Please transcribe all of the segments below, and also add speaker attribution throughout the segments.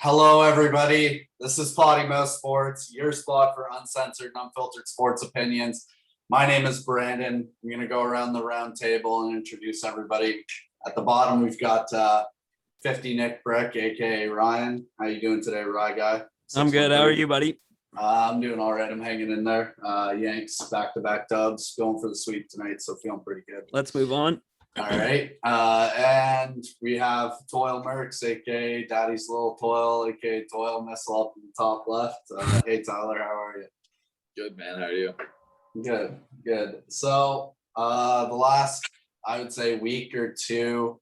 Speaker 1: Hello, everybody. This is Potty Sports, your spot for uncensored and unfiltered sports opinions. My name is Brandon. I'm going to go around the round table and introduce everybody. At the bottom, we've got 50 Nick Brick, aka Ryan. How you doing today, Rye guy?
Speaker 2: I'm good. How are you, buddy?
Speaker 1: I'm doing all right. I'm hanging in there. Yanks back-to-back dubs, going for the sweep tonight, so feeling pretty good.
Speaker 2: Let's move on.
Speaker 1: All right. And we have Toil Mercs, aka Daddy's Little Toil, aka Toil Missile up in the top left. Hey Tyler, how are you?
Speaker 3: Good, man. How are you?
Speaker 1: Good. So the last, I would say, week or two,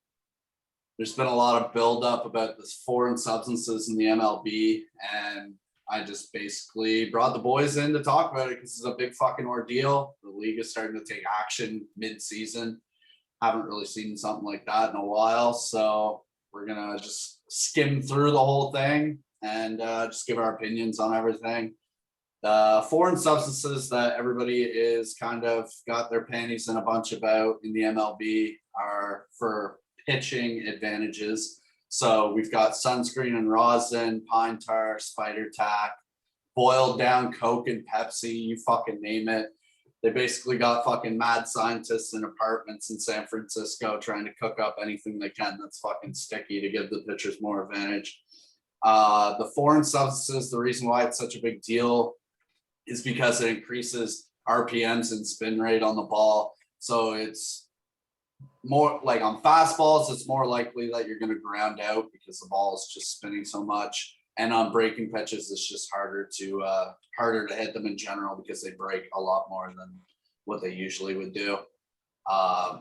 Speaker 1: there's been a lot of buildup about this foreign substances in the MLB, and I just basically brought the boys in to talk about it because it's a big fucking ordeal. The league is starting to take action mid-season. Haven't really seen something like that in a while, so we're gonna just skim through the whole thing and just give our opinions on everything. The foreign substances that everybody is kind of got their panties in a bunch about in the MLB are for pitching advantages. So we've got sunscreen and rosin, pine tar, spider tack, boiled down Coke and Pepsi, you fucking name it. They basically got fucking mad scientists in apartments in San Francisco trying to cook up anything they can that's fucking sticky to give the pitchers more advantage. The foreign substances, the reason why it's such a big deal is because it increases RPMs and spin rate on the ball. So it's more like on fastballs, it's more likely that you're going to ground out because the ball is just spinning so much. And on breaking pitches, it's just harder to hit them in general because they break a lot more than what they usually would do. I'm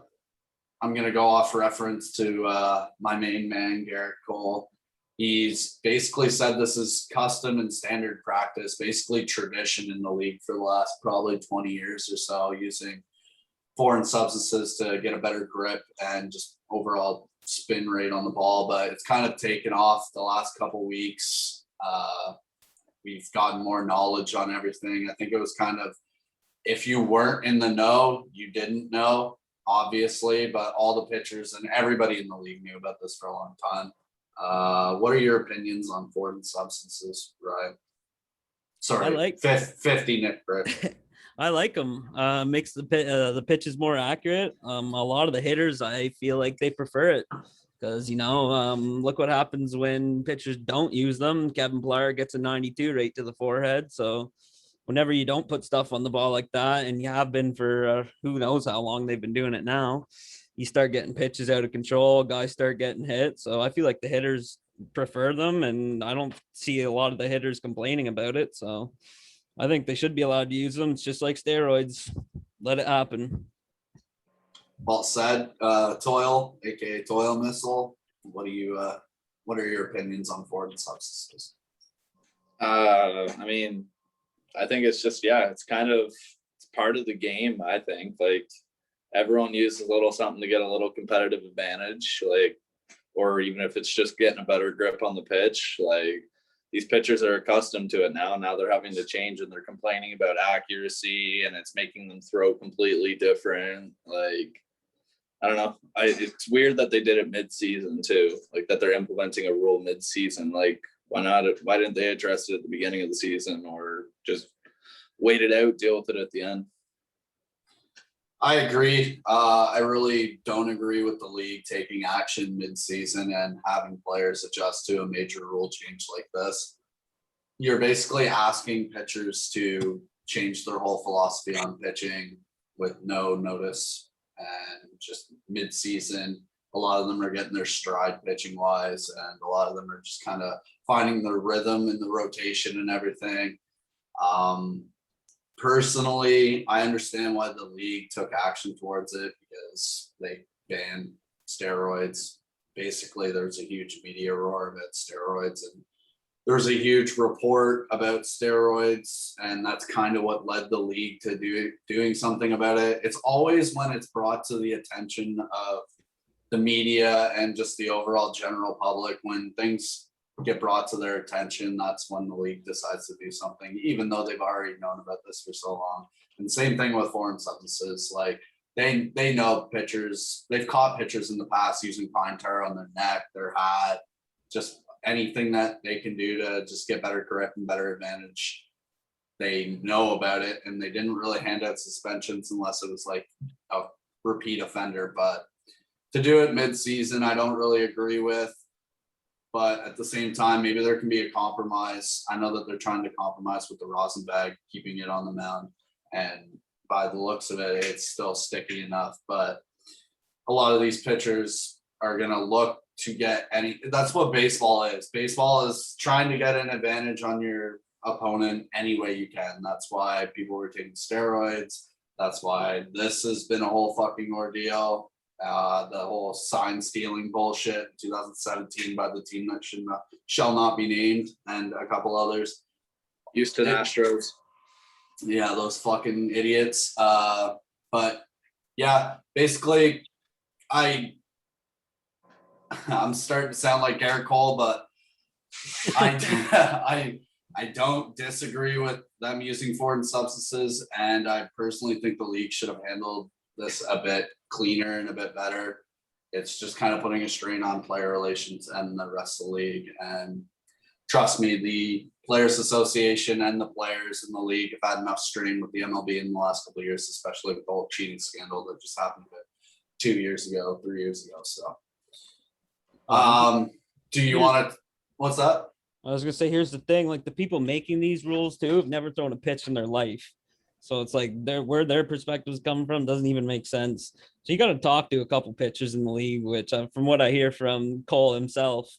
Speaker 1: going to go off reference to my main man, Garrett Cole. He's basically said this is custom and standard practice, basically tradition in the league for the last probably 20 years or so, using foreign substances to get a better grip and just overall spin rate on the ball. But it's kind of taken off the last couple weeks. We've gotten more knowledge on everything. I think it was kind of, if you weren't in the know, you didn't know, obviously, but all the pitchers and everybody in the league knew about this for a long time. What are your opinions on foreign substances, Ryan? Sorry, 50 Nick Brick.
Speaker 2: I like them. Makes the pitches more accurate. A lot of the hitters, I feel like they prefer it because, look what happens when pitchers don't use them. Kevin Pillar gets a 92 right to the forehead. So whenever you don't put stuff on the ball like that, and you have been for who knows how long they've been doing it now, you start getting pitches out of control. Guys start getting hit. So I feel like the hitters prefer them, and I don't see a lot of the hitters complaining about it. So I think they should be allowed to use them. It's just like steroids. Let it happen.
Speaker 1: Well said. Toil, aka Toil Missile. What are your opinions on foreign substances?
Speaker 3: I think it's just, it's part of the game. I think like everyone uses a little something to get a little competitive advantage, or even if it's just getting a better grip on the pitch, these pitchers are accustomed to it now. Now they're having to change and they're complaining about accuracy and it's making them throw completely different. I don't know. It's weird that they did it mid-season too, that they're implementing a rule mid-season. Why not? Why didn't they address it at the beginning of the season or just wait it out, deal with it at the end?
Speaker 1: I agree. I really don't agree with the league taking action mid-season and having players adjust to a major rule change like this. You're basically asking pitchers to change their whole philosophy on pitching with no notice, and just mid-season, a lot of them are getting their stride pitching wise, and a lot of them are just kind of finding their rhythm in the rotation and everything. Personally, I understand why the league took action towards it because they banned steroids. Basically, there's a huge media roar about steroids, and there's a huge report about steroids, and that's kind of what led the league to doing something about it. It's always when it's brought to the attention of the media and just the overall general public, when things get brought to their attention, that's when the league decides to do something, even though they've already known about this for so long. And same thing with foreign substances. They know pitchers, they've caught pitchers in the past using pine tar on their neck, their hat, just anything that they can do to just get better grip and better advantage, they know about it, and they didn't really hand out suspensions unless it was like a repeat offender. But to do it mid-season, I don't really agree with. But at the same time, maybe there can be a compromise. I know that they're trying to compromise with the rosin bag, keeping it on the mound. And by the looks of it, it's still sticky enough. But a lot of these pitchers are going to look to get any. That's what baseball is. Baseball is trying to get an advantage on your opponent any way you can. That's why people were taking steroids. That's why this has been a whole fucking ordeal. The whole sign stealing bullshit in 2017 by the team that shall not be named, and a couple others.
Speaker 3: Houston Astros.
Speaker 1: Yeah, those fucking idiots. But yeah, basically, I'm starting to sound like Garrett Cole, but I don't disagree with them using foreign substances, and I personally think the league should have handled this a bit cleaner and a bit better. It's just kind of putting a strain on player relations and the rest of the league. And trust me, the Players Association and the players in the league have had enough strain with the MLB in the last couple of years, especially with the whole cheating scandal that just happened 3 years ago. So, do you want to? What's that?
Speaker 2: I was gonna say, here's the thing: like the people making these rules too have never thrown a pitch in their life. So it's like where their perspectives come from doesn't even make sense. So you got to talk to a couple pitchers in the league, which from what I hear from Cole himself,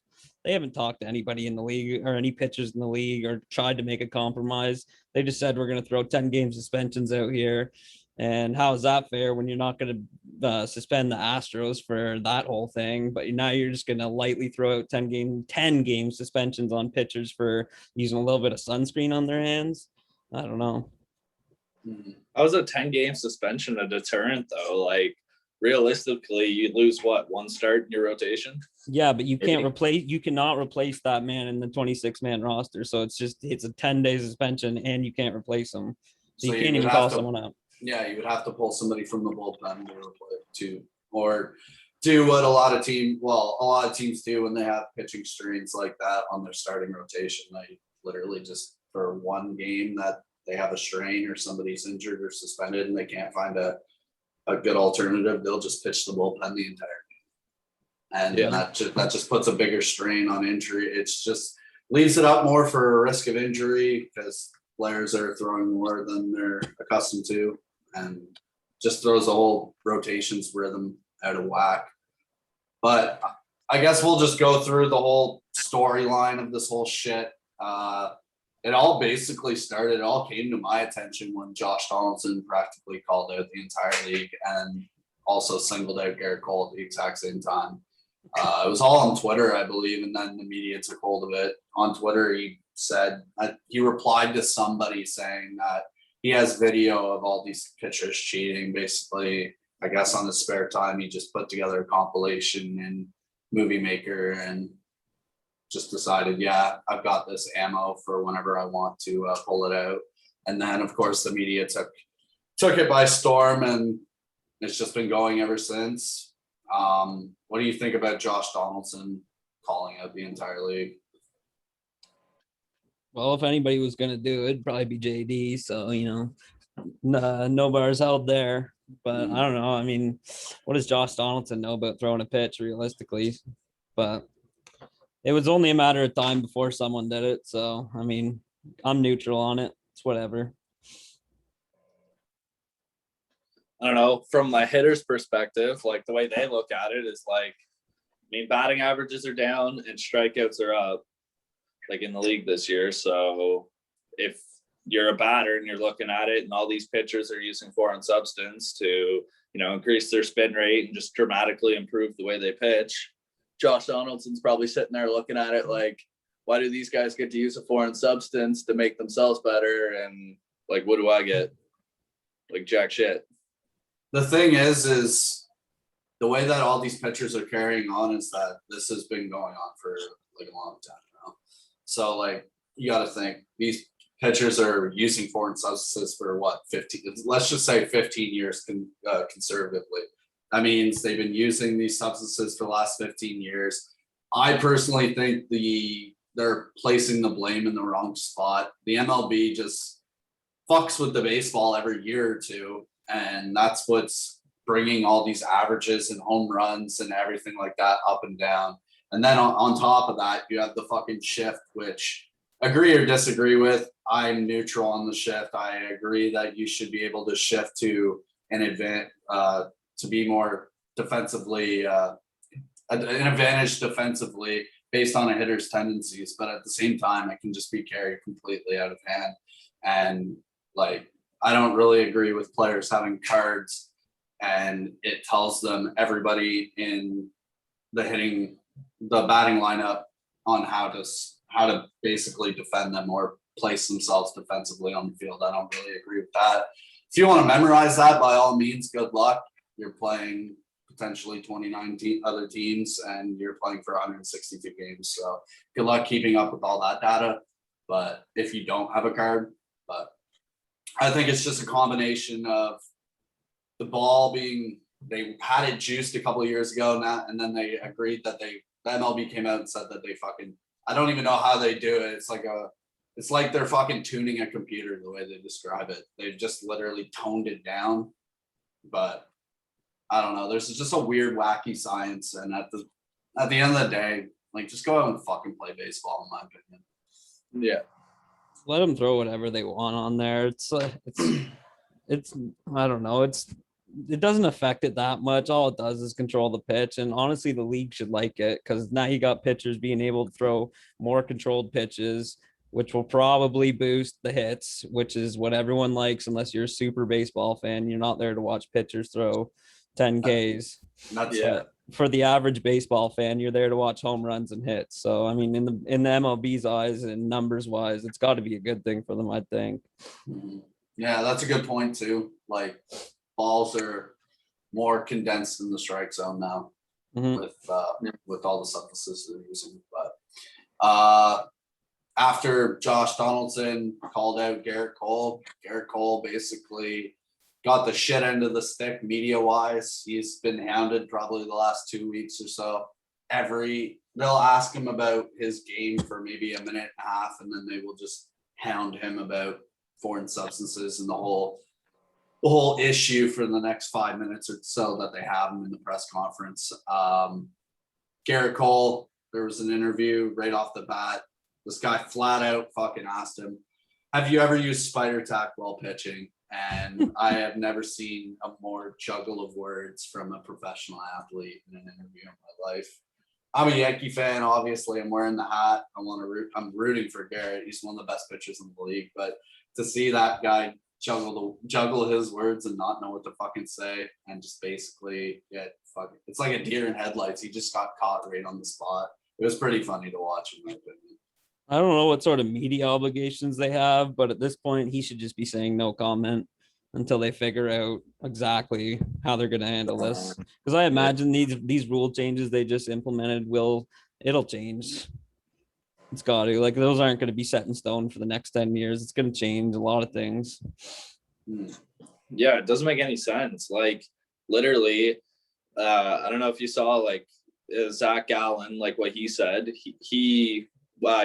Speaker 2: they haven't talked to anybody in the league or any pitchers in the league or tried to make a compromise. They just said, we're going to throw 10-game suspensions out here. And how is that fair when you're not going to suspend the Astros for that whole thing? But now you're just going to lightly throw out 10-game suspensions on pitchers for using a little bit of sunscreen on their hands. I don't know.
Speaker 3: How was a 10-game suspension a deterrent though? Like realistically, you lose what, one start in your rotation?
Speaker 2: Yeah, but you cannot replace that man in the 26-man roster. So it's a 10-day suspension and you can't replace him. So you can't even call someone out.
Speaker 1: Yeah, you would have to pull somebody from the bullpen to or do what a lot of teams do when they have pitching strains like that on their starting rotation. They literally just, for one game that they have a strain or somebody's injured or suspended and they can't find a good alternative, they'll just pitch the bullpen the entire game. And that just puts a bigger strain on injury. It's just leaves it up more for a risk of injury because players are throwing more than they're accustomed to, and just throws the whole rotations rhythm out of whack. But I guess we'll just go through the whole storyline of this whole shit. It all basically started, it all came to my attention when Josh Donaldson practically called out the entire league and also singled out Garrett Cole at the exact same time. It was all on Twitter, I believe, and then the media took hold of it. On Twitter, he said, he replied to somebody saying that he has video of all these pitchers cheating. Basically, I guess on his spare time, he just put together a compilation in Movie Maker and just decided, yeah, I've got this ammo for whenever I want to pull it out. And then, of course, the media took it by storm, and it's just been going ever since. What do you think about Josh Donaldson calling out the entire league?
Speaker 2: Well, if anybody was going to do it, it'd probably be JD. So, no bars held there. But I don't know. I mean, what does Josh Donaldson know about throwing a pitch realistically? But it was only a matter of time before someone did it. So, I mean, I'm neutral on it. It's whatever.
Speaker 3: I don't know. From my hitter's perspective, like the way they look at it is like, I mean, batting averages are down and strikeouts are up, like in the league this year. So if you're a batter and you're looking at it and all these pitchers are using foreign substance to, increase their spin rate and just dramatically improve the way they pitch, Josh Donaldson's probably sitting there looking at it like, why do these guys get to use a foreign substance to make themselves better? And like, what do I get? Like jack shit.
Speaker 1: The thing is the way that all these pitchers are carrying on is that this has been going on for like a long time now. So like, you got to think these pitchers are using foreign substances for 15, let's just say 15 years conservatively. That means they've been using these substances for the last 15 years. I personally think they're placing the blame in the wrong spot. The MLB just fucks with the baseball every year or two, and that's what's bringing all these averages and home runs and everything like that up and down. And then on top of that, you have the fucking shift, which agree or disagree with. I'm neutral on the shift. I agree that you should be able to shift to an to be more defensively, an advantage defensively based on a hitter's tendencies. But at the same time, it can just be carried completely out of hand. And like, I don't really agree with players having cards and it tells them everybody in the batting lineup on how to basically defend them or place themselves defensively on the field. I don't really agree with that. If you want to memorize that, by all means, good luck. You're playing potentially 29 other teams and you're playing for 162 games. So good luck keeping up with all that data. But if you don't have a card, but I think it's just a combination of the ball they had it juiced a couple of years ago now, and then they agreed that the MLB came out and said that they fucking, I don't even know how they do it. It's like they're fucking tuning a computer the way they describe it. They've just literally toned it down. But I don't know. There's just a weird, wacky science. And at the end of the day, like, just go out and fucking play baseball, in my opinion.
Speaker 3: Yeah.
Speaker 2: Let them throw whatever they want on there. It's I don't know. It doesn't affect it that much. All it does is control the pitch. And honestly, the league should like it because now you got pitchers being able to throw more controlled pitches, which will probably boost the hits, which is what everyone likes unless you're a super baseball fan. You're not there to watch pitchers throw 10 Ks. For the average baseball fan, you're there to watch home runs and hits. So I mean, in the MLB's eyes and numbers wise, it's got to be a good thing for them, I think.
Speaker 1: Yeah, that's a good point too. Like, balls are more condensed in the strike zone now with all the substances they're using. But after Josh Donaldson called out Garrett Cole basically got the shit end of the stick media wise. He's been hounded probably the last 2 weeks or so. They'll ask him about his game for maybe a minute and a half, and then they will just hound him about foreign substances and the whole issue for the next 5 minutes or so that they have him in the press conference. Garrett Cole, there was an interview right off the bat. This guy flat out fucking asked him, have you ever used spider tack while pitching? And I have never seen a more juggle of words from a professional athlete in an interview in my life. I'm a Yankee fan, obviously. I'm wearing the hat. I'm rooting for Garrett. He's one of the best pitchers in the league. But to see that guy juggle his words and not know what to fucking say and just basically get fucking, it's like a deer in headlights. He just got caught right on the spot. It was pretty funny to watch, in my opinion.
Speaker 2: I don't know what sort of media obligations they have, but at this point, he should just be saying no comment until they figure out exactly how they're going to handle this. Because I imagine these rule changes they just implemented it'll change. It's got to, like, those aren't going to be set in stone for the next 10 years. It's going to change a lot of things.
Speaker 3: Yeah, it doesn't make any sense. Like, literally, I don't know if you saw, like, Zach Gallen, like what he said. He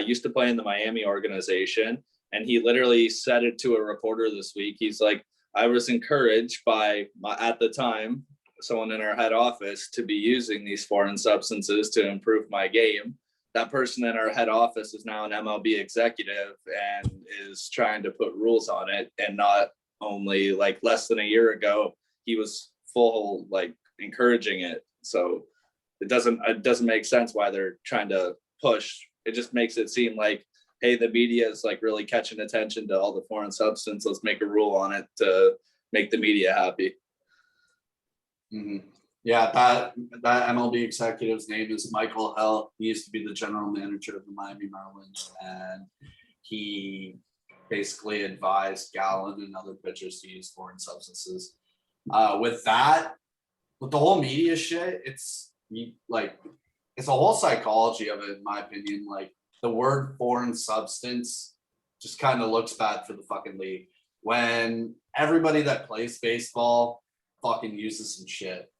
Speaker 3: used to play in the Miami organization, and he literally said it to a reporter this week. He's like, I was encouraged by at the time, someone in our head office to be using these foreign substances to improve my game. That person in our head office is now an MLB executive and is trying to put rules on it. And not only, like, less than a year ago, he was full, like, encouraging it. So it doesn't make sense why they're trying to push. It just makes it seem like, hey, the media is, like, really catching attention to all the foreign substance. Let's make a rule on it to make the media happy.
Speaker 1: Mm-hmm. Yeah, that MLB executive's name is Michael Hell. He used to be the general manager of the Miami Marlins, and he basically advised Gallen and other pitchers to use foreign substances. With the whole media shit, it's a whole psychology of it, in my opinion. Like, the word foreign substance just kind of looks bad for the fucking league. When everybody that plays baseball fucking uses some shit.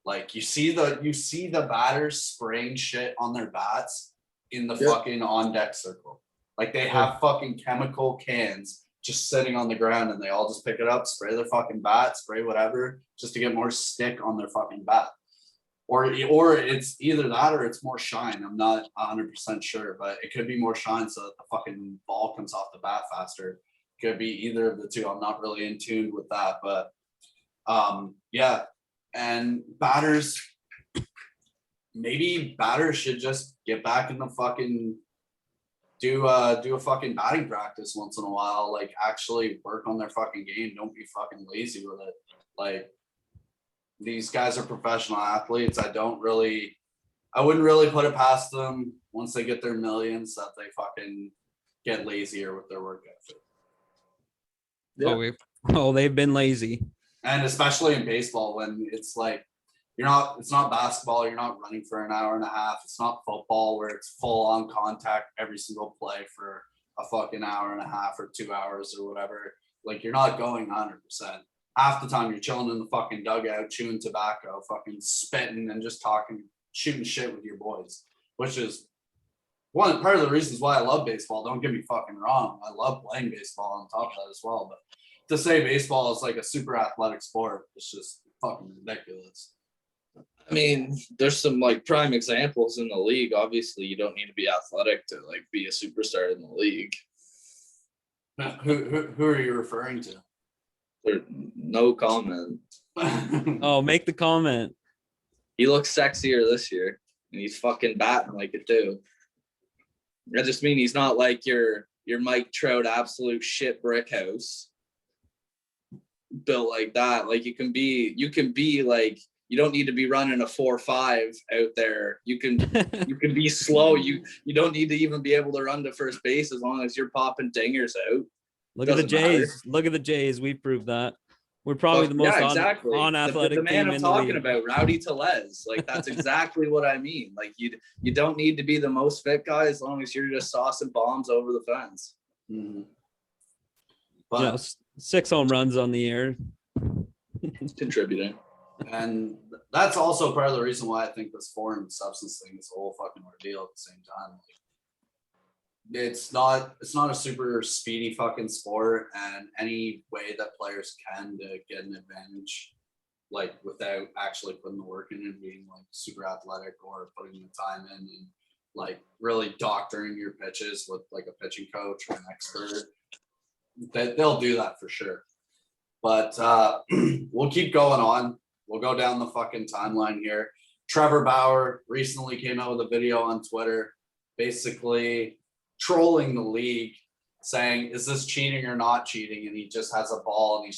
Speaker 1: Like you see the batters spraying shit on their bats in the
Speaker 3: Yep.
Speaker 1: fucking on deck circle. Like they have fucking chemical cans just sitting on the ground and they all just pick it up, spray their fucking bat, spray whatever, just to get more stick on their fucking bat. Or it's either that or it's more shine. I'm not 100% sure, but it could be more shine so that the fucking ball comes off the bat faster. Could be either of the two. I'm not really in tune with that, but yeah. And batters, maybe batters should just get back in the fucking do a fucking batting practice once in a while. Like actually work on their fucking game. Don't be fucking lazy with it. Like these guys are professional athletes. I wouldn't really put it past them once they get their millions that they fucking get lazier with their work ethic.
Speaker 3: Yeah.
Speaker 2: They've been lazy.
Speaker 1: And especially in baseball when it's like it's not basketball, you're not running for an hour and a half. It's not football where it's full on contact every single play for a fucking hour and a half or 2 hours or whatever. Like you're not going 100%. Half the time you're chilling in the fucking dugout, chewing tobacco, fucking spitting and just talking, shooting shit with your boys, which is part of the reasons why I love baseball. Don't get me fucking wrong. I love playing baseball on top of that as well. But to say baseball is like a super athletic sport, it's just fucking ridiculous.
Speaker 3: I mean, there's some like prime examples in the league. Obviously, you don't need to be athletic to like be a superstar in the league.
Speaker 1: Who are you referring to?
Speaker 3: No comment.
Speaker 2: Oh, make the comment.
Speaker 3: He looks sexier this year, and he's fucking batting like it too. I just mean he's not like your Mike Trout absolute shit brick house built like that. Like you can be like, you don't need to be running a 4.5 out there. You can be slow. You don't need to even be able to run to first base as long as you're popping dingers out.
Speaker 2: Look at the Jays. Look at the Jays. We proved that. We're probably the most unathletic
Speaker 3: the man
Speaker 2: team
Speaker 3: I'm
Speaker 2: in the
Speaker 3: talking
Speaker 2: league.
Speaker 3: about, Rowdy Tellez. Like that's exactly what I mean. Like you don't need to be the most fit guy as long as you're just saucing bombs over the fence.
Speaker 1: Mm-hmm.
Speaker 2: But you know, 6 home runs on the year.
Speaker 3: Contributing.
Speaker 1: And that's also part of the reason why I think this foreign substance thing is a whole fucking ordeal at the same time. Like, it's not a super speedy fucking sport, and any way that players can to get an advantage, like without actually putting the work in and being like super athletic or putting the time in and like really doctoring your pitches with like a pitching coach or an expert, they'll do that for sure. But we'll keep going on. We'll go down the fucking timeline here. Trevor Bauer recently came out with a video on Twitter, basically trolling the league, saying, is this cheating or not cheating? And he just has a ball and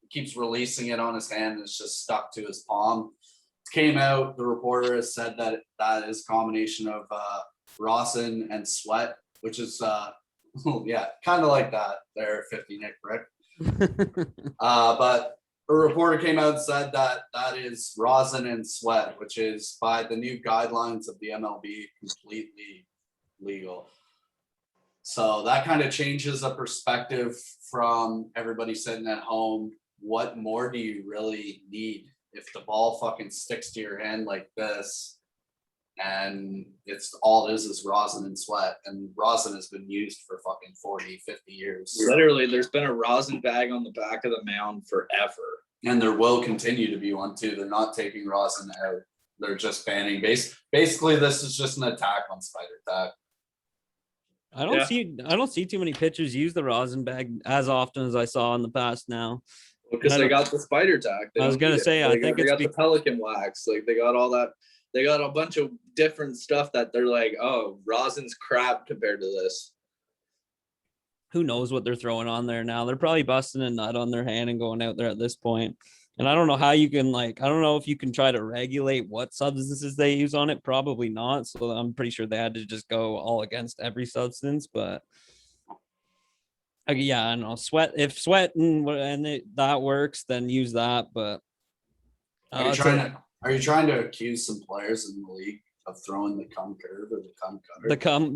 Speaker 1: keeps releasing it on his hand and it's just stuck to his palm. It came out, the reporter has said that is a combination of rosin and sweat, which is, yeah, kind of like that there, 50 Nick Brick. But a reporter came out and said that is rosin and sweat, which is by the new guidelines of the MLB completely legal. So that kind of changes the perspective from everybody sitting at home. What more do you really need if the ball fucking sticks to your hand like this? And it's all it is rosin and sweat, and rosin has been used for fucking 40, 50 years.
Speaker 3: Literally, there's been a rosin bag on the back of the mound forever.
Speaker 1: And there will continue to be one too. They're not taking rosin out. They're just banning basically this is just an attack on Spider Tack.
Speaker 2: I don't see too many pitchers use the rosin bag as often as I saw in the past now.
Speaker 3: Because they got the Spider Tack.
Speaker 2: I was gonna say, I think
Speaker 3: they got the Pelican wax. Like they got all that. They got a bunch of different stuff that they're like, oh, rosin's crap compared to this.
Speaker 2: Who knows what they're throwing on there now? They're probably busting a nut on their hand and going out there at this point. And I don't know how you can I don't know if you can try to regulate what substances they use on it. Probably not. So I'm pretty sure they had to just go all against every substance. But yeah, I don't know. If sweat and that works, then use that. But
Speaker 1: are you trying to accuse some players in the league of throwing the cum curve or the cum cutter?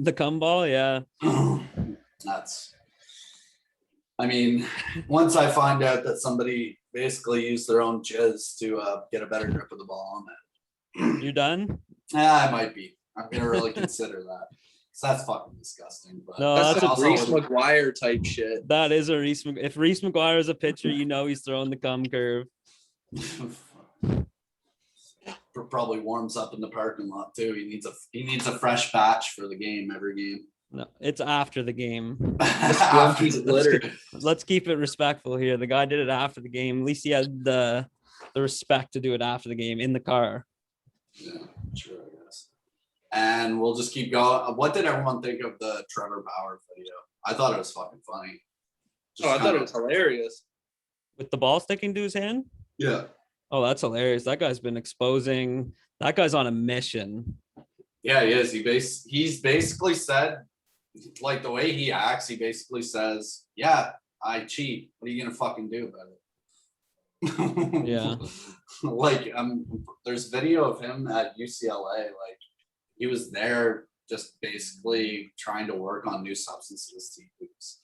Speaker 2: The cum ball, yeah.
Speaker 1: That's I mean, once I find out that somebody basically used their own jizz to get a better grip of the ball on it,
Speaker 2: You're done?
Speaker 1: I might be. I'm gonna really consider that. So that's fucking disgusting. But
Speaker 2: No,
Speaker 3: That's
Speaker 2: that's
Speaker 3: some Reese McGuire type shit.
Speaker 2: That is a Reese. If Reese McGuire is a pitcher, you know he's throwing the cum curve.
Speaker 1: probably warms up in the parking lot too. He needs a fresh batch for the game every game.
Speaker 2: No, it's after the game.
Speaker 1: After
Speaker 2: Let's keep it respectful here. The guy did it after the game. At least he had the respect to do it after the game in the car.
Speaker 1: Yeah, sure, I guess. And we'll just keep going. What did everyone think of the Trevor Bauer video? I thought it was fucking funny.
Speaker 3: I thought it was hilarious.
Speaker 2: With the ball sticking to his hand?
Speaker 1: Yeah.
Speaker 2: Oh, that's hilarious. That guy's been exposing. That guy's on a mission.
Speaker 1: Yeah, he is. He's basically said, like the way he acts, he basically says, yeah, I cheat. What are you gonna fucking do about it?
Speaker 2: Yeah.
Speaker 1: Like there's video of him at UCLA. Like he was there just basically trying to work on new substances to use.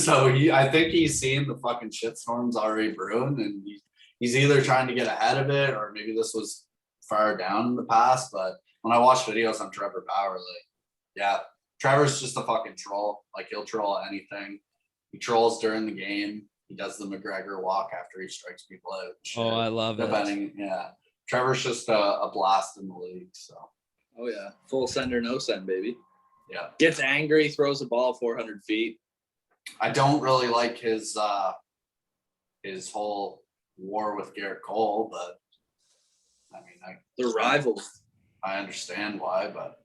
Speaker 1: So I think he's seen the fucking shitstorms already brewing, and he's either trying to get ahead of it, or maybe this was far down in the past. But when I watch videos on Trevor Bauer, like, yeah, Trevor's just a fucking troll. Like he'll troll anything. He trolls during the game. He does the McGregor walk after he strikes people out.
Speaker 2: Oh, I love it.
Speaker 1: Yeah, Trevor's just a blast in the league. So.
Speaker 3: Oh yeah, full send or no send, baby.
Speaker 1: Yeah.
Speaker 3: Gets angry, throws the ball 400 feet.
Speaker 1: I don't really like his whole war with Garrett Cole, but I mean,
Speaker 3: They're rivals.
Speaker 1: I understand why, but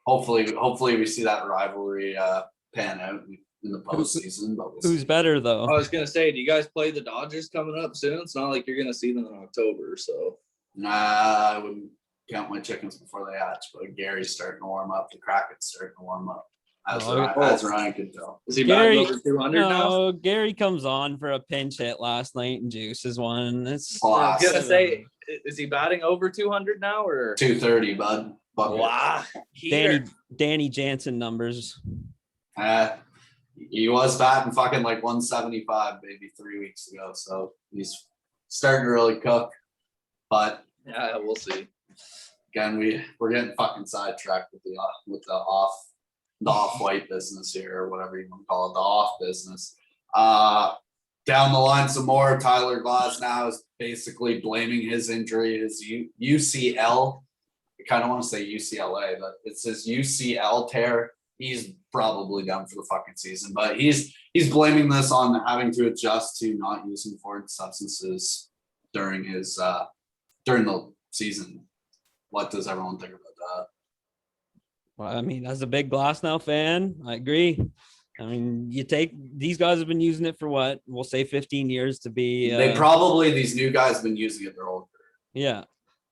Speaker 1: hopefully we see that rivalry pan out in the postseason. But
Speaker 2: who's better though?
Speaker 3: I was gonna say, do you guys play the Dodgers coming up soon? It's not like you're gonna see them in October, so.
Speaker 1: Nah, I wouldn't count my chickens before they hatch. But Gary's starting to warm up. The Kraken's starting to warm up. As Ryan could tell.
Speaker 3: Is he batting over 200 now?
Speaker 2: No, Gary comes on for a pinch hit last night and juices one.
Speaker 3: I was gonna say, is he batting over 200 now or
Speaker 1: 230, bud?
Speaker 3: Wow.
Speaker 2: Danny Jansen numbers.
Speaker 1: He was batting fucking like 175 maybe 3 weeks ago, so he's starting to really cook. But
Speaker 3: yeah, we'll see.
Speaker 1: Again, we're getting fucking sidetracked with the off-white business here, or whatever you want to call it, the off business. Down the line some more. Tyler Glass now is basically blaming his injury, his UCL. I kind of want to say UCLA, but it's his UCL tear. He's probably done for the fucking season, but he's blaming this on having to adjust to not using foreign substances during the season. What does everyone think about that?
Speaker 2: Well, I mean, as a big Glasnow fan, I agree. I mean, these guys have been using it for what? We'll say 15 years to be.
Speaker 1: These new guys have been using it their whole career.
Speaker 2: Yeah.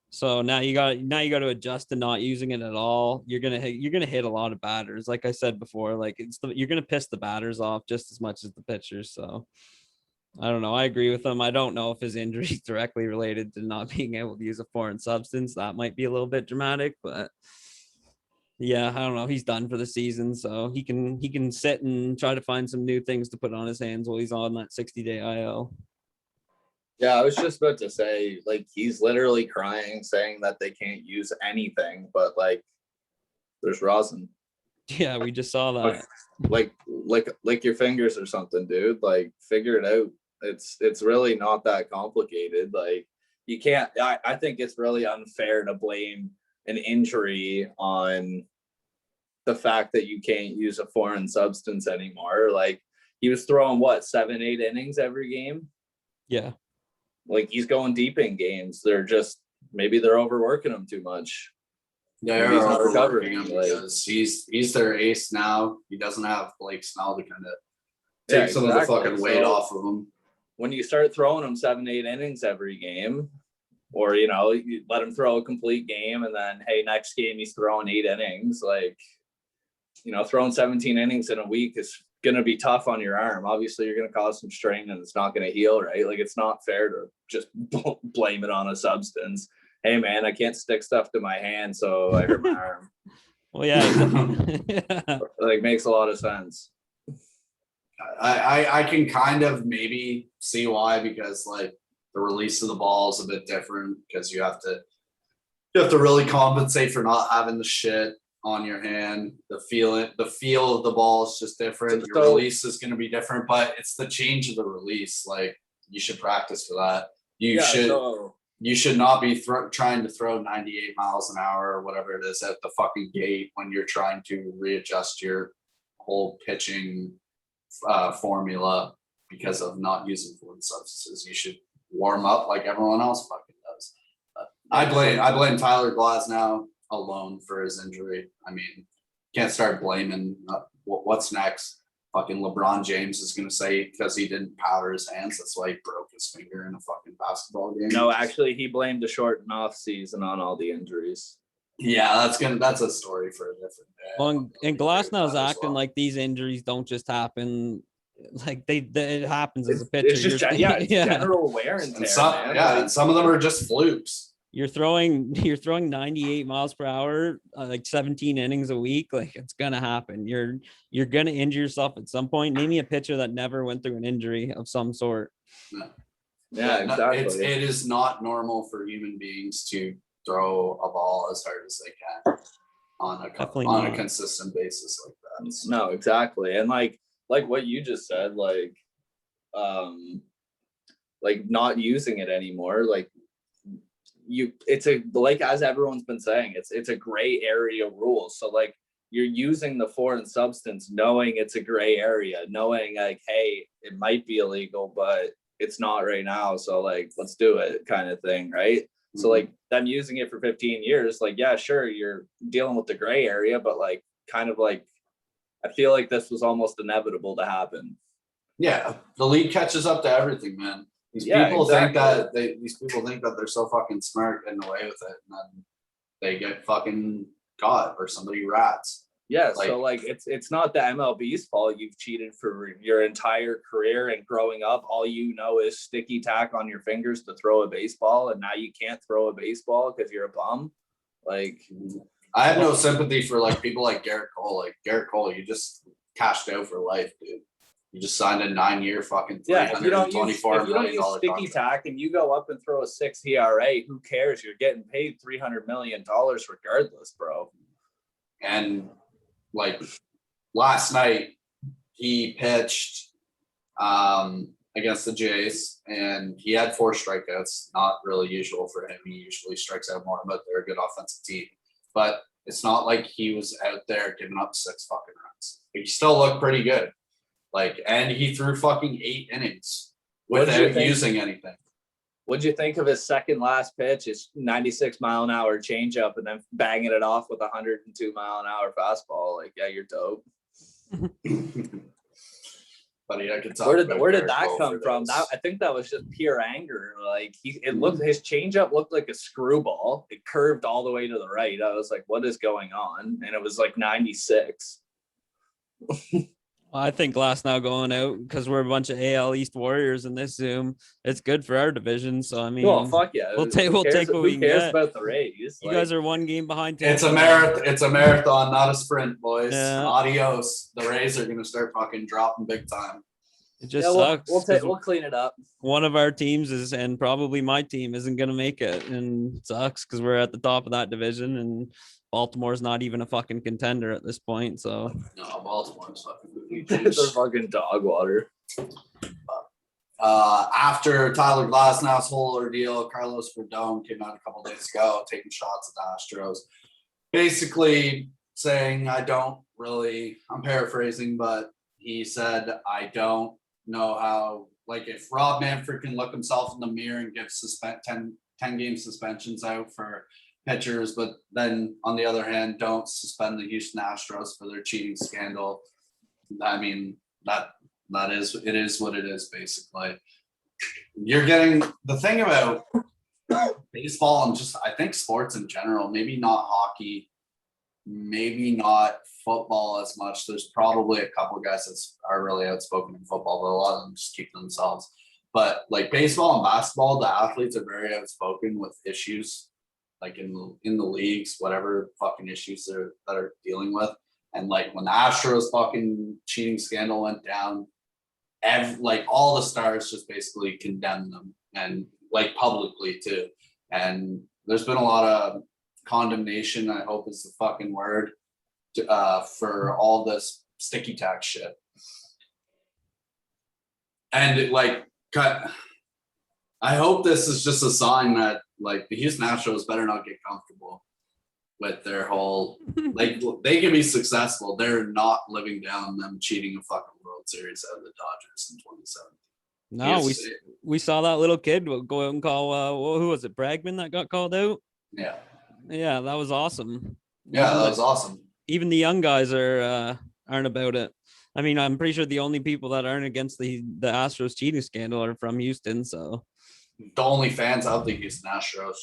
Speaker 2: So now you got to adjust to not using it at all. You're gonna hit a lot of batters. Like I said before, like you're gonna piss the batters off just as much as the pitchers. So I don't know. I agree with him. I don't know if his injury is directly related to not being able to use a foreign substance. That might be a little bit dramatic, but yeah, I don't know. He's done for the season, so he can sit and try to find some new things to put on his hands while he's on that 60-day IL.
Speaker 3: Yeah, I was just about to say, like, he's literally crying, saying that they can't use anything, but like, there's rosin.
Speaker 2: Yeah, we just saw that.
Speaker 3: Lick your fingers or something, dude. Like, figure it out. It's really not that complicated. Like, you can't. I think it's really unfair to blame an injury on the fact that you can't use a foreign substance anymore. Like, he was throwing 7-8 innings every game.
Speaker 2: Yeah.
Speaker 3: Like, he's going deep in games. Maybe they're overworking him too much.
Speaker 1: Yeah, he's not recovering him because he's their ace now. He doesn't have Blake Snell to kind of take some of the fucking weight off of him.
Speaker 3: When you start throwing him 7-8 innings every game, or you let him throw a complete game, and then hey, next game he's throwing 8 innings. Like, throwing 17 innings in a week is going to be tough on your arm. Obviously, you're going to cause some strain, and it's not going to heal, right? Like, it's not fair to just blame it on a substance. Hey, man, I can't stick stuff to my hand, so I hurt my arm.
Speaker 2: Well, yeah.
Speaker 3: Like, makes a lot of sense.
Speaker 1: I can kind of maybe see why, because like the release of the ball is a bit different because you have to really compensate for not having the shit on your hand. The feel of the ball is just different. Your release is going to be different, but it's the change of the release. Like you should practice for that. You should not be trying to throw 98 miles an hour or whatever it is at the fucking gate when you're trying to readjust your whole pitching formula because of not using foreign substances. You should warm up like everyone else fucking does. I blame Tyler Glasnow alone for his injury. I mean, can't start blaming what's next. Fucking LeBron James is going to say because he didn't powder his hands, that's why he broke his finger in a fucking basketball game.
Speaker 3: No, actually, he blamed the shortened off season on all the injuries.
Speaker 1: Yeah, that's a story for a different day.
Speaker 2: Well, and Glasnow's acting like these injuries don't just happen. Like it happens as a pitcher.
Speaker 3: It's just general wear and tear.
Speaker 1: And some of them are just flukes.
Speaker 2: You're throwing 98 miles per hour, like 17 innings a week. Like it's gonna happen. You're gonna injure yourself at some point. Name me a pitcher that never went through an injury of some sort.
Speaker 3: Yeah, exactly.
Speaker 1: It is not normal for human beings to throw a ball as hard as they can on a consistent basis like that.
Speaker 3: No, exactly. And like what you just said, like not using it anymore, like as everyone's been saying, it's a gray area rule. So like you're using the foreign substance knowing it's a gray area, knowing like, hey, it might be illegal, but it's not right now, so like let's do it kind of thing, right? Mm-hmm. So like them using it for 15 years, like yeah, sure, you're dealing with the gray area, but like kind of like I feel like this was almost inevitable to happen.
Speaker 1: Yeah, the league catches up to everything, man. These people think that they're so fucking smart getting away with it, and then they get fucking caught or somebody rats.
Speaker 3: Yeah, so like it's not the MLB's fault. You've cheated for your entire career, and growing up, all you know is sticky tack on your fingers to throw a baseball, and now you can't throw a baseball because you're a bum. Like,
Speaker 1: I have no sympathy for like people like Garrett Cole. Like Garrett Cole, you just cashed out for life, dude. You just signed a 9-year fucking $324 million
Speaker 3: sticky tack and you go up and throw a 6 ERA, who cares? You're getting paid $300 million regardless, bro.
Speaker 1: And like last night, he pitched against the Jays, and he had 4 strikeouts. Not really usual for him. He usually strikes out more, but they're a good offensive team. But it's not like he was out there giving up 6 fucking runs. He still looked pretty good. Like, and he threw fucking 8 innings without using anything.
Speaker 3: What'd you think of his second last pitch? His 96 mile an hour changeup, and then banging it off with a 102 mile an hour fastball. Like, yeah, you're dope.
Speaker 1: Buddy, I could talk.
Speaker 3: Where did that come from? I think that was just pure anger. Like his changeup looked like a screwball. It curved all the way to the right. I was like, what is going on? And it was like 96.
Speaker 2: I think Glasnow going out because we're a bunch of AL East Warriors in this Zoom. It's good for our division. So I mean,
Speaker 3: well, fuck yeah,
Speaker 2: we'll take what we can get.
Speaker 3: About the Rays?
Speaker 2: You guys are 1 game behind.
Speaker 1: It's a marathon, not a sprint, boys. Yeah. Adios. The Rays are gonna start fucking dropping big time.
Speaker 2: It just sucks.
Speaker 3: We'll clean it up.
Speaker 2: One of our teams is, and probably my team isn't gonna make it, and it sucks because we're at the top of that division and Baltimore's not even a fucking contender at this point. So
Speaker 1: no, Baltimore's fucking
Speaker 3: they're fucking dog water.
Speaker 1: After Tyler Glasnow's whole ordeal, Carlos Rodon came out a couple days ago taking shots at the Astros, basically saying, I'm paraphrasing, but he said, I don't know how, like if Rob Manfred can look himself in the mirror and give 10 game suspensions out for pitchers, but then on the other hand, don't suspend the Houston Astros for their cheating scandal. I mean, it is what it is, basically. You're getting the thing about baseball and just I think sports in general, maybe not hockey, maybe not football as much. There's probably a couple of guys that are really outspoken in football, but a lot of them just keep themselves. But like baseball and basketball, the athletes are very outspoken with issues. Like in the leagues, whatever fucking issues that are dealing with. And like when the Astros fucking cheating scandal went down, like all the stars just basically condemn them, and like publicly too. And there's been a lot of condemnation, I hope is the fucking word, for all this sticky tack shit. And I hope this is just a sign that like the Houston Astros better not get comfortable with their whole, like, they can be successful. They're not living down them cheating a fucking World Series out of the Dodgers in 2017.
Speaker 2: No, we saw that little kid go out and call who was it, Bregman, that got called out.
Speaker 1: Yeah,
Speaker 2: that was awesome.
Speaker 1: that was awesome.
Speaker 2: Even the young guys aren't about it. I mean, I'm pretty sure the only people that aren't against the Astros cheating scandal are from Houston. So
Speaker 1: The only fans of the Houston Astros,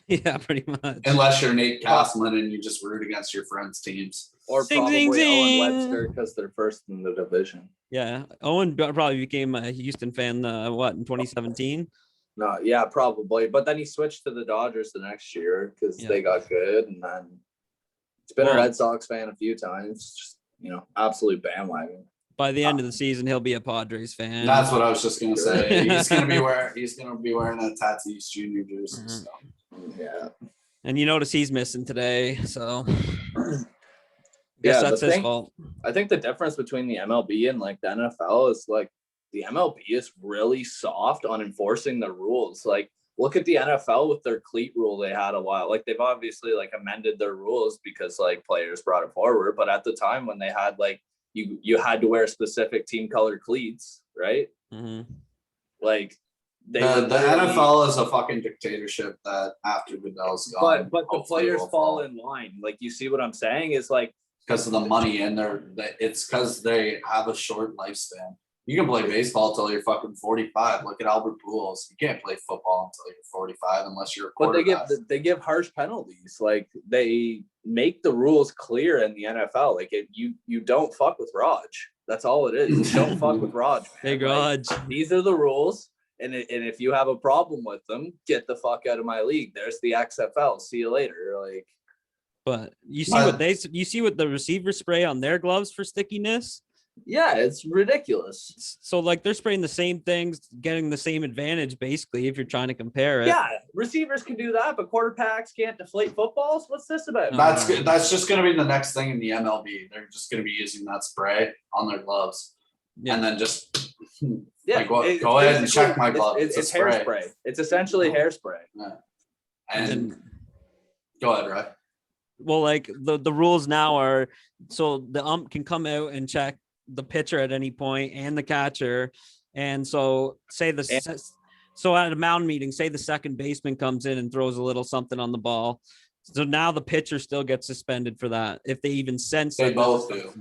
Speaker 2: yeah, pretty much.
Speaker 1: unless you're Nate Castleman and you just root against your friends' teams.
Speaker 3: Or
Speaker 2: Zing,
Speaker 3: probably
Speaker 2: zing, zing.
Speaker 3: Owen Webster because they're first in the division.
Speaker 2: Yeah, Owen probably became a Houston fan. In 2017?
Speaker 3: No, yeah, probably. But then he switched to the Dodgers the next year because they got good, and then he's been a Red Sox fan a few times. Just, absolute bandwagon.
Speaker 2: By the end of the season, he'll be a Padres fan.
Speaker 1: That's what I was just gonna say. He's gonna be wearing a Tatis Jr. jersey.
Speaker 2: Mhm.
Speaker 1: So.
Speaker 3: Yeah.
Speaker 2: And you notice he's missing today, so
Speaker 3: Yeah,
Speaker 2: that's his fault.
Speaker 3: I think the difference between the MLB and like the NFL is like the MLB is really soft on enforcing the rules. Like, look at the NFL with their cleat rule they had a while. Like, they've obviously like amended their rules because like players brought it forward. But at the time when they had like you had to wear specific team color cleats, right?
Speaker 2: Mm-hmm.
Speaker 3: Like
Speaker 1: The NFL is a fucking dictatorship that after Goodell's gone.
Speaker 3: But the players fall in line. Like, you see what I'm saying? Is like
Speaker 1: because of the money in there. It's because they have a short lifespan. You can play baseball till you're fucking 45. Look at Albert Pujols. You can't play football until you're 45 unless you're a quarterback.
Speaker 3: But they give harsh penalties. Like, they make the rules clear in the NFL. Like, you don't fuck with Raj. That's all it is. You don't fuck with Raj.
Speaker 2: Hey,
Speaker 3: Raj.
Speaker 2: Raj.
Speaker 3: These are the rules. And if you have a problem with them, get the fuck out of my league. There's the XFL. See you later. Like,
Speaker 2: but you see what the receivers spray on their gloves for stickiness.
Speaker 3: yeah, it's ridiculous.
Speaker 2: So like they're spraying the same things, getting the same advantage basically. If you're trying to compare it,
Speaker 3: Yeah, receivers can do that, but quarterbacks can't deflate footballs. What's this about?
Speaker 1: That's just going to be the next thing in the MLB. They're just going to be using that spray on their gloves, and then just go ahead and check my glove.
Speaker 3: It's hairspray. It's essentially hairspray.
Speaker 1: Yeah. And go ahead, right?
Speaker 2: Well, like the rules now are so the ump can come out and check the pitcher at any point and the catcher. And so so at a mound meeting, say the second baseman comes in and throws a little something on the ball. So now the pitcher still gets suspended for that. If they even sense
Speaker 1: they both do.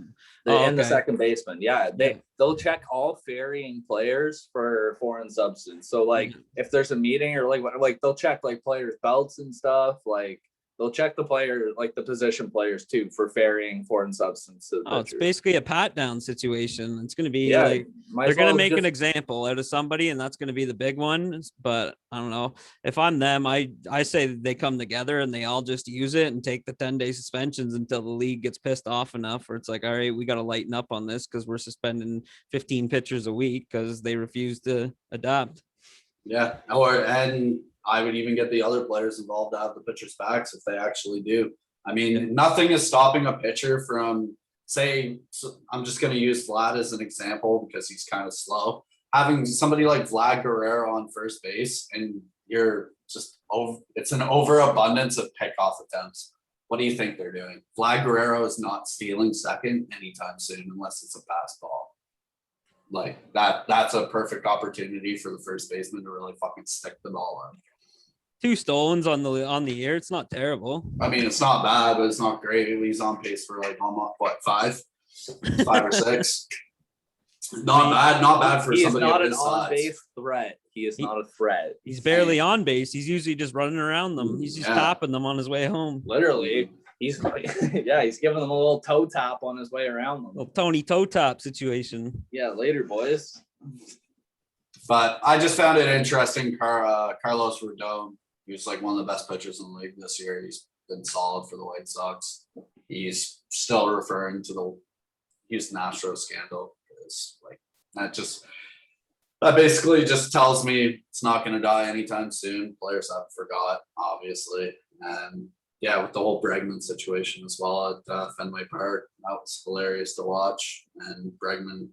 Speaker 3: And the second baseman. Yeah. They'll check all ferrying players for foreign substance. So like if there's a meeting or like they'll check like players' belts and stuff, like they'll check the player, like the position players too, for ferrying foreign substance.
Speaker 2: It's basically a pat down situation. It's going to be they're going to make an example out of somebody, and that's going to be the big one. But I don't know if I'm them. I say they come together and they all just use it and take the 10-day suspensions until the league gets pissed off enough where it's like, all right, we got to lighten up on this because we're suspending 15 pitchers a week because they refuse to adapt.
Speaker 1: Yeah, and I would even get the other players involved to have the pitcher's backs if they actually do. I mean, nothing is stopping a pitcher from, I'm just going to use Vlad as an example because he's kind of slow. Having somebody like Vlad Guerrero on first base and you're just it's an overabundance of pickoff attempts. What do you think they're doing? Vlad Guerrero is not stealing second anytime soon unless it's a pass ball. Like that's a perfect opportunity for the first baseman to really fucking stick the ball in.
Speaker 2: 2 stolens on the year. It's not terrible.
Speaker 1: I mean, it's not bad, but it's not great. He's on pace for like almost 5 or 6. Not bad for somebody of his size. He's not an
Speaker 3: on-base threat. He is not a threat.
Speaker 2: He's barely on base. He's usually just running around them. He's just tapping them on his way home.
Speaker 3: Literally. He's giving them a little toe tap on his way around them.
Speaker 2: Little Tony toe tap situation.
Speaker 3: Yeah, later, boys.
Speaker 1: But I just found it interesting. Carlos Rodon, he's like one of the best pitchers in the league this year. He's been solid for the White Sox. He's still referring to the Houston Astros scandal because, like, That basically just tells me it's not going to die anytime soon. Players haven't forgot, obviously. And yeah, with the whole Bregman situation as well at Fenway Park, that was hilarious to watch. And Bregman,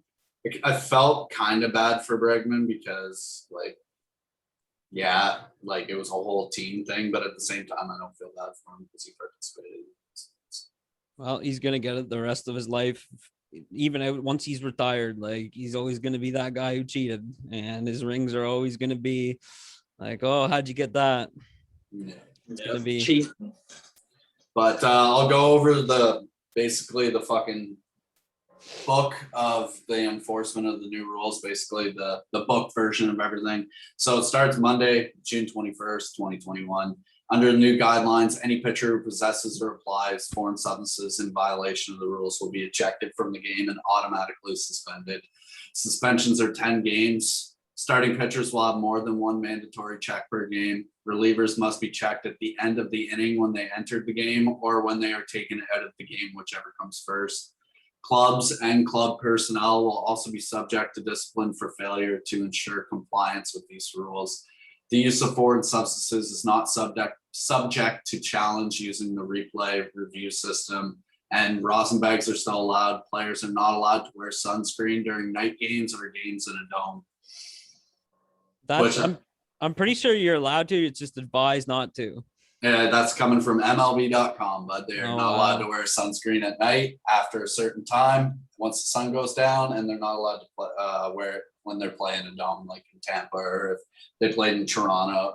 Speaker 1: I felt kind of bad for Bregman because, like, yeah, like it was a whole team thing, but at the same time, I don't feel bad for him because he participated.
Speaker 2: Well, he's gonna get it the rest of his life, even once he's retired. Like he's always gonna be that guy who cheated, and his rings are always gonna be like, "Oh, how'd you get that?"
Speaker 1: Yeah.
Speaker 2: It's gonna be
Speaker 3: cheap.
Speaker 1: But I'll go over basically the fucking book of the enforcement of the new rules, basically the book version of everything. So it starts Monday, June 21st, 2021. Under the new guidelines, any pitcher who possesses or applies foreign substances in violation of the rules will be ejected from the game and automatically suspended. Suspensions are 10 games. Starting pitchers will have more than one mandatory check per game. Relievers must be checked at the end of the inning when they entered the game or when they are taken out of the game, whichever comes first. Clubs and club personnel will also be subject to discipline for failure to ensure compliance with these rules. The use of foreign substances is not subject to challenge using the replay review system. And rosin bags are still allowed. Players are not allowed to wear sunscreen during night games or games in a dome.
Speaker 2: that's. I'm pretty sure you're allowed to. It's just advised not to.
Speaker 1: Yeah, that's coming from MLB.com, but they're
Speaker 2: Oh,
Speaker 1: not allowed to
Speaker 2: wow.
Speaker 1: wear sunscreen at night after a certain time once the sun goes down, and they're not allowed to wear it when they're playing a dome like in Tampa or if they played in Toronto.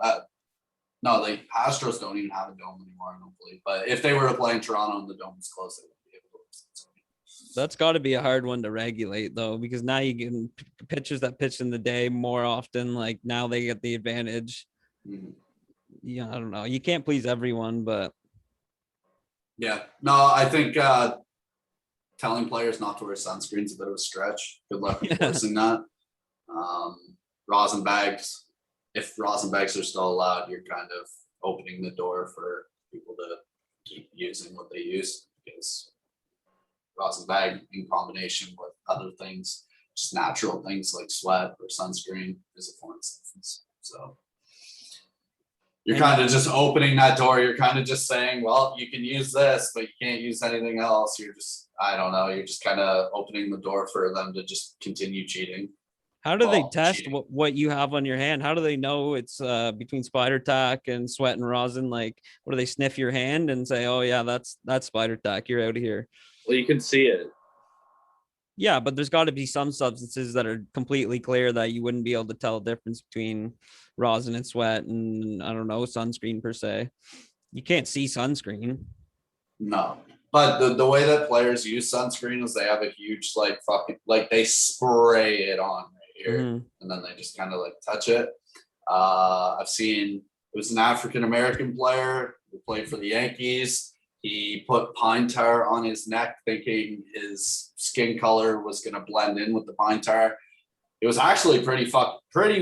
Speaker 1: No, the Astros don't even have a dome anymore, I don't believe. But if they were to play in Toronto and the dome is closed, they wouldn't be able to wear sunscreen.
Speaker 2: That's got to be a hard one to regulate, though, because now you can pitchers that pitch in the day more often. Like now they get the advantage.
Speaker 1: Mhm.
Speaker 2: Yeah, I don't know. You can't please everyone, but
Speaker 1: Yeah, no, I think telling players not to wear sunscreen is a bit of a stretch. Good luck enforcing that. Rosin bags, if rosin bags are still allowed, you're kind of opening the door for people to keep using what they use because rosin bag in combination with other things, just natural things like sweat or sunscreen is a foreign substance. So you're kind of just opening that door. You're kind of just saying, well, you can use this, but you can't use anything else. You're just, I don't know. You're just kind of opening the door for them to just continue cheating.
Speaker 2: how do they
Speaker 1: Well,
Speaker 2: test
Speaker 1: cheating.
Speaker 2: what you have on your hand? How do they know it's between spider tack and sweat and rosin? Like, what do they sniff your hand and say, "Oh yeah, that's spider tack. You're out of here."
Speaker 3: Well, you can see it.
Speaker 2: Yeah, but there's got to be some substances that are completely clear that you wouldn't be able to tell the difference between rosin and sweat and I don't know, sunscreen per se. You can't see sunscreen.
Speaker 1: No. But the way that players use sunscreen is they have a huge they spray it on right here
Speaker 2: Mhm.
Speaker 1: and then they just kind of like touch it. I've seen it was an African American player who played for the Yankees. He put pine tar on his neck, thinking his skin color was gonna blend in with the pine tar. It was actually pretty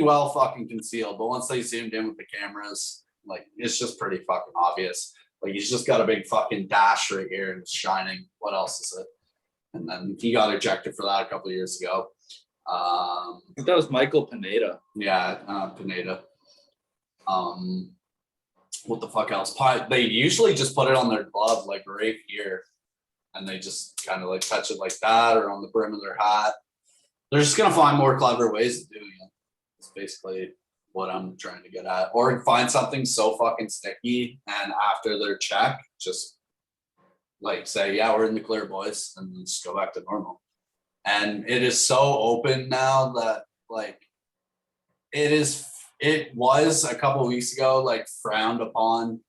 Speaker 1: well fucking concealed, but once they zoomed in with the cameras, like it's just pretty fucking obvious. Like he's just got a big fucking dash right here and it's shining. What else is it? And then he got ejected for that a couple of years ago.
Speaker 3: I think that was Michael Pineda.
Speaker 1: Yeah, Pineda. What the fuck else? They usually just put it on their glove, like right here, and they just kind of like touch it like that, or on the brim of their hat. They're just gonna find more clever ways of doing it. It's basically what I'm trying to get at, or find something so fucking sticky, and after their check, just like say, "Yeah, we're in the clear, boys," and then just go back to normal. And it is so open now that like it was a couple of weeks ago like frowned upon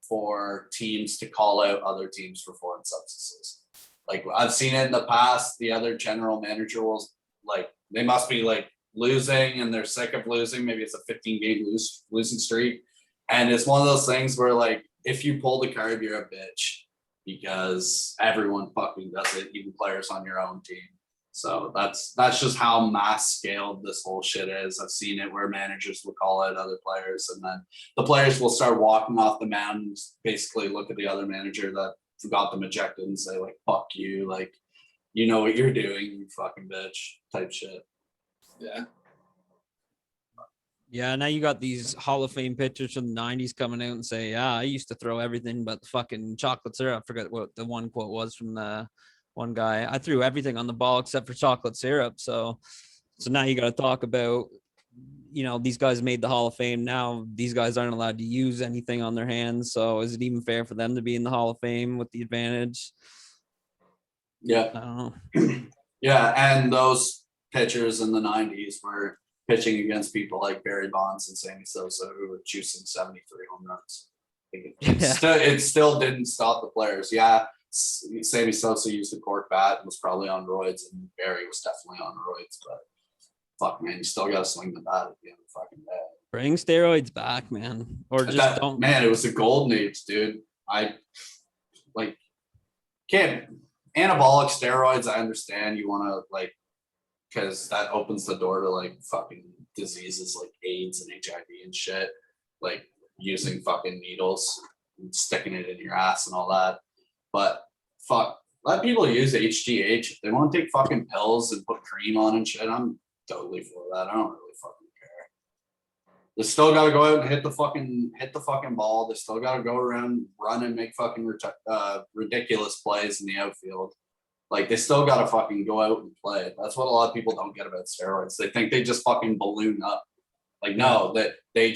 Speaker 1: for teams to call out other teams for foreign substances. Like I've seen it in the past. The other general manager will like they must be like losing and they're sick of losing. Maybe it's a 15-game losing streak. And it's one of those things where like if you pull the card, you're a bitch because everyone fucking does it, even players on your own team. So that's just how mass scaled this whole shit is. I've seen it where managers will call out other players and then the players will start walking off the mound and basically look at the other manager that got them ejected and say like, fuck you, like, you know what you're doing, you fucking bitch type shit.
Speaker 3: Yeah.
Speaker 2: Yeah, now you got these Hall of Fame pitchers from the 90s coming out and say, yeah, I used to throw everything but the fucking chocolate syrup. I forget what the one quote was from the one guy. I threw everything on the ball except for chocolate syrup. So now you got to talk about, you know, these guys made the Hall of Fame. Now these guys aren't allowed to use anything on their hands. So is it even fair for them to be in the Hall of Fame with the advantage?
Speaker 1: Yeah.
Speaker 2: I don't know.
Speaker 1: Yeah, and those pitchers in the 90s were pitching against people like Barry Bonds and Sammy Sosa who were juicing 73 home runs. It still didn't stop the players. Yeah, Sammy Sosa used a cork bat and was probably on roids, and Barry was definitely on roids, but fuck, man, you still got to swing the bat at the end of the fucking day.
Speaker 2: Bring steroids back, man. Or just don't.
Speaker 1: Man, it was a golden age, dude. I like can't anabolic steroids. I understand you want to like, because that opens the door to like fucking diseases like AIDS and HIV and shit, like using fucking needles and sticking it in your ass and all that. But fuck, let people use HGH. If they want to take fucking pills and put cream on and shit, I'm totally for that. I don't really fucking care. They still got to go out and hit the fucking ball. They still got to go around, run and make fucking ridiculous plays in the outfield. Like, they still got to fucking go out and play. That's what a lot of people don't get about steroids. They think they just fucking balloon up. Like, no, that they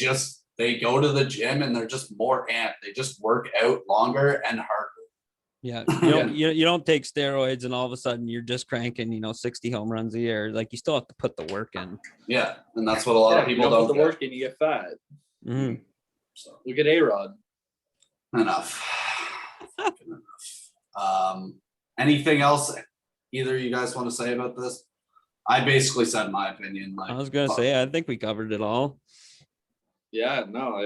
Speaker 1: go to the gym and they're just more amped. They just work out longer and harder.
Speaker 2: Yeah, you don't take steroids and all of a sudden you're just cranking, 60 home runs a year. Like, you still have to put the work in.
Speaker 1: Yeah, and that's what a lot of people don't
Speaker 3: put the work in. You get fat.
Speaker 2: Mm-hmm.
Speaker 3: So look at A-Rod.
Speaker 1: Enough. Anything else either of you guys want to say about this? I basically said my opinion. Like,
Speaker 2: I was gonna say, I think we covered it all.
Speaker 3: Yeah, no,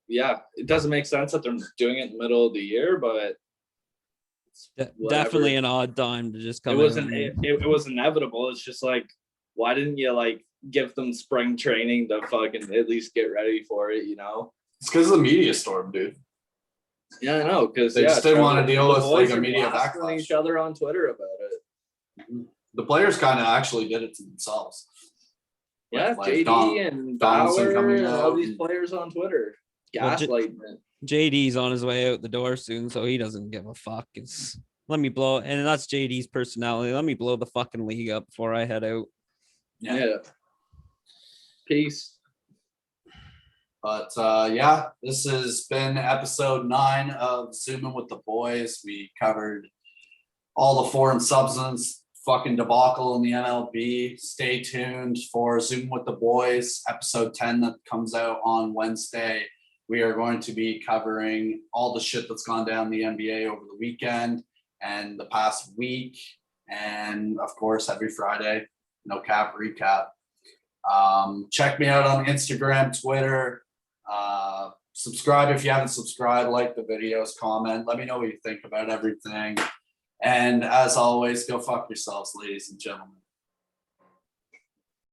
Speaker 3: yeah, it doesn't make sense that they're doing it in the middle of the year, but
Speaker 2: definitely an odd time to just come.
Speaker 3: It was inevitable. It's just like, why didn't you like give them spring training to fucking at least get ready for it?
Speaker 1: It's because of the media storm, dude.
Speaker 3: Yeah, I know, because
Speaker 1: they just didn't want to deal with like a media backlash.
Speaker 3: Each other on Twitter about it.
Speaker 1: The players kind of actually did it to themselves.
Speaker 3: Yeah, like JD and Bauer and all these players on Twitter gaslighting it.
Speaker 2: JD's on his way out the door soon, so he doesn't give a fuck. Let me blow, and that's JD's personality. Let me blow the fucking league up before I head out.
Speaker 3: Yeah. Peace.
Speaker 1: But yeah, this has been episode 9 of Zoomin with the Boys. We covered all the foreign substance fucking debacle in the MLB. Stay tuned for Zoomin with the Boys, episode 10 that comes out on Wednesday. We are going to be covering all the shit that's gone down in the NBA over the weekend and the past week. And of course, every Friday, no cap recap. Check me out on Instagram, Twitter. Subscribe if you haven't subscribed, like the videos, comment, let me know what you think about everything. And as always, go fuck yourselves, ladies and gentlemen.